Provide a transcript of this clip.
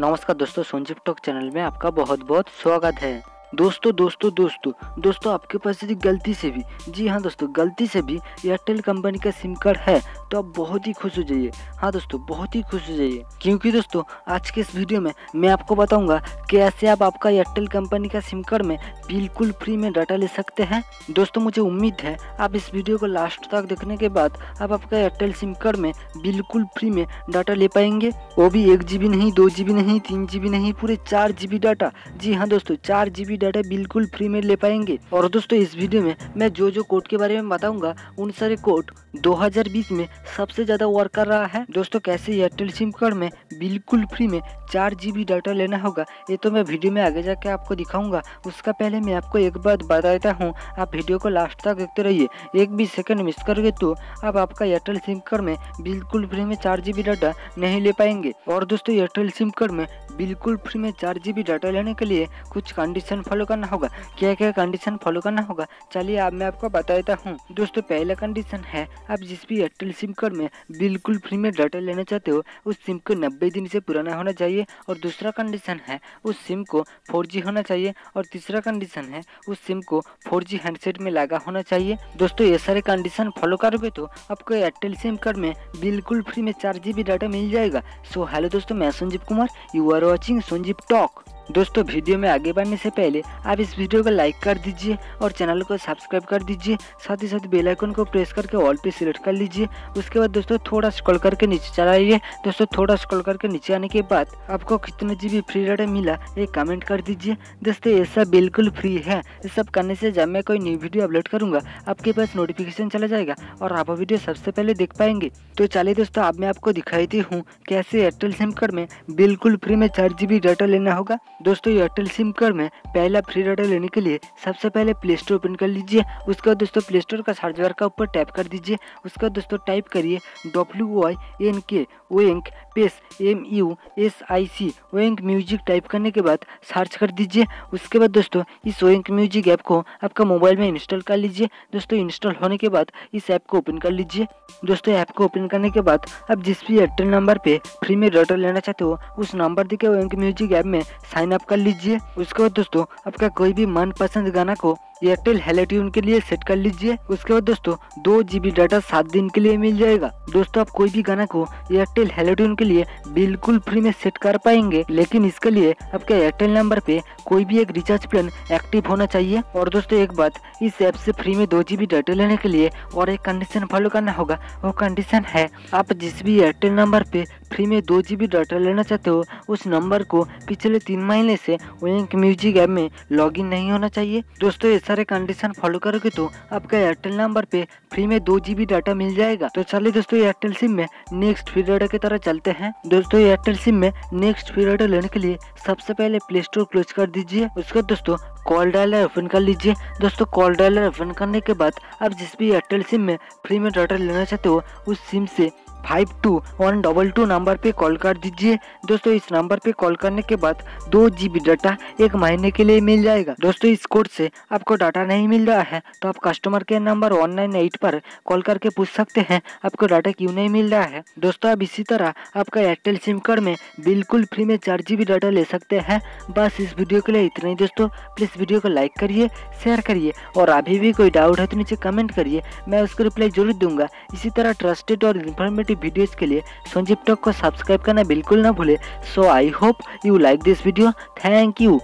नमस्कार दोस्तों, Sanjeev talk channel में आपका बहुत बहुत स्वागत है। दोस्तों आपके पास यदि गलती से भी, जी हाँ दोस्तों, गलती से भी एयरटेल कंपनी का सिम कार्ड है तो आप बहुत ही खुश हो जाइए। हाँ दोस्तों, बहुत ही खुश हो जाइए, क्योंकि दोस्तों आज के इस वीडियो में मैं आपको बताऊंगा कैसे आप आपका एयरटेल कंपनी का सिम कार्ड में बिल्कुल फ्री में डाटा ले सकते हैं। दोस्तों मुझे उम्मीद है आप इस वीडियो को लास्ट तक देखने के बाद आप आपका एयरटेल सिम कार्ड में बिल्कुल फ्री में डाटा ले पाएंगे। वो भी 1 GB नहीं, 2 GB नहीं, 3 GB नहीं, पूरे 4 GB डाटा। जी हाँ दोस्तों, 4 GB डाटा बिल्कुल फ्री में ले पाएंगे। और दोस्तों इस वीडियो में मैं जो कोड के बारे में बताऊंगा उन सारे कोड 2020 में सबसे ज्यादा वर्क कर रहा है। दोस्तों कैसे एयरटेल सिम कार्ड में बिल्कुल फ्री में 4 GB डाटा लेना होगा ये तो मैं वीडियो में आगे जाके आपको दिखाऊंगा। उसका पहले मैं आपको एक बात बता देता हूँ, आप वीडियो को लास्ट तक देखते रहिए। एक भी सेकंड मिस करोगे तो आप आपका एयरटेल सिम कार्ड में बिल्कुल फ्री में 4 GB डाटा नहीं ले पाएंगे। और दोस्तों एयरटेल सिम कार्ड में बिल्कुल फ्री में 4 GB डाटा लेने के लिए कुछ कंडीशन फॉलो करना होगा। क्या क्या कंडीशन फॉलो करना होगा चलिए अब मैं आपको बता देता हूँ। दोस्तों पहला कंडीशन है, आप जिस भी एयरटेल सिम कार्ड में बिल्कुल फ्री में डाटा लेना चाहते हो उस सिम को 90 दिन से पुराना होना चाहिए। और दूसरा कंडीशन है उस सिम को 4G होना चाहिए। और तीसरा कंडीशन है उस सिम को 4G हैंडसेट में लगा होना चाहिए। दोस्तों ये सारे कंडीशन फॉलो करोगे तो आपको एयरटेल सिम कार्ड में बिल्कुल फ्री में 4 GB डाटा मिल जाएगा। सो हेलो दोस्तों, मैं Sanjeev Kumar, you are watching Sanjeev talk. दोस्तों वीडियो में आगे बढ़ने से पहले आप इस वीडियो को लाइक कर दीजिए और चैनल को सब्सक्राइब कर दीजिए। साथ ही साथ बेल आइकन को प्रेस करके ऑल पे सिलेक्ट कर लीजिए। उसके बाद दोस्तों थोड़ा स्क्रॉल करके नीचे चला आइए। दोस्तों थोड़ा स्क्रॉल करके नीचे आने के बाद आपको कितना GB फ्री डाटा मिला ये कमेंट कर दीजिए। दोस्तों ये सब बिल्कुल फ्री है। ये सब करने से जब मैं कोई न्यू वीडियो अपलोड करूंगा आपके पास नोटिफिकेशन चला जाएगा और आप वीडियो सबसे पहले देख पाएंगे। तो चलिए दोस्तों अब मैं आपको दिखाती हूँ कैसे एयरटेल सिम कार्ड में बिल्कुल फ्री में 4 GB डाटा लेना होगा। दोस्तों एयरटेल सिम कार्ड में पहला फ्री डाटा लेने के लिए सबसे पहले प्ले स्टोर ओपन कर लीजिए। उसके बाद दोस्तों प्ले स्टोर का सर्च बार का ऊपर टैप कर दीजिए। उसके बाद दोस्तों टाइप करिए WYNK ओएंक MUSIC ओएंक म्यूजिक। टाइप करने के बाद सर्च कर दीजिए। उसके बाद दोस्तों इस ओएंक म्यूजिक ऐप को आपका मोबाइल में इंस्टॉल कर लीजिए। दोस्तों इंस्टॉल होने के बाद इस ऐप को ओपन कर लीजिए। दोस्तों ऐप को ओपन करने के बाद आप जिस भी एयरटेल नंबर पे फ्री में डाटा लेना चाहते हो उस नंबर देके ओएंक म्यूजिक ऐप में साइन अप कर लीजिए। उसके बाद दोस्तों आपका कोई भी मनपसंद गाना को एयरटेल हेलो ट्यून के लिए सेट कर लीजिए। उसके बाद दोस्तों 2 GB डाटा 7 दिन के लिए मिल जाएगा। दोस्तों आप कोई भी गाना को एयरटेल हेलो ट्यून के लिए बिल्कुल फ्री में सेट कर पाएंगे, लेकिन इसके लिए आपके एयरटेल नंबर पे कोई भी एक रिचार्ज प्लान एक्टिव होना चाहिए। और दोस्तों एक बात, इस ऐप से फ्री में 2 GB डाटा लेने के लिए और एक कंडीशन फॉलो करना होगा। वो कंडीशन है आप जिस भी एयरटेल नंबर पे फ्री में 2 GB डाटा लेना चाहते हो उस नंबर को पिछले 3 महीने से ओएंक म्यूजिक ऐप में लॉगिन नहीं होना चाहिए। दोस्तों ये सारे कंडीशन फॉलो करोगे तो आपका एयरटेल नंबर पे फ्री में 2 GB डाटा मिल जाएगा। तो चलिए दोस्तों एयरटेल सिम में नेक्स्ट फ्री डाटा की तरह चलते हैं। दोस्तों एयरटेल सिम में नेक्स्ट फ्री डाटा लेने के लिए सबसे पहले प्ले स्टोर क्लोज कर दीजिए। उसके बाद दोस्तों कॉल डायलर ओपन कर लीजिए। दोस्तों कॉल डायलर ओपन करने के बाद आप जिस भी एयरटेल सिम में फ्री में डाटा लेना चाहते हो उस सिम से 52122 नंबर पे कॉल कर दीजिए। दोस्तों इस नंबर पे कॉल करने के बाद 2 GB डाटा 1 महीने के लिए मिल जाएगा। दोस्तों इस कोड से आपको डाटा नहीं मिल रहा है तो आप कस्टमर केयर नंबर 198 पर कॉल करके पूछ सकते हैं आपको डाटा क्यों नहीं मिल रहा है। दोस्तों अब इसी तरह आपका एयरटेल सिम कार्ड में बिल्कुल फ्री में 4 GB डाटा ले सकते हैं। बस इस वीडियो के लिए इतना ही दोस्तों। प्लीज वीडियो को लाइक करिए, शेयर करिए और अभी भी कोई डाउट है तो नीचे कमेंट करिए, मैं उसको रिप्लाई जरूर दूंगा। इसी तरह ट्रस्टेड और इन्फॉर्मेटिव वीडियोस के लिए संजीव टॉक को सब्सक्राइब करना बिल्कुल ना भूले। So I hope you like this video. Thank you.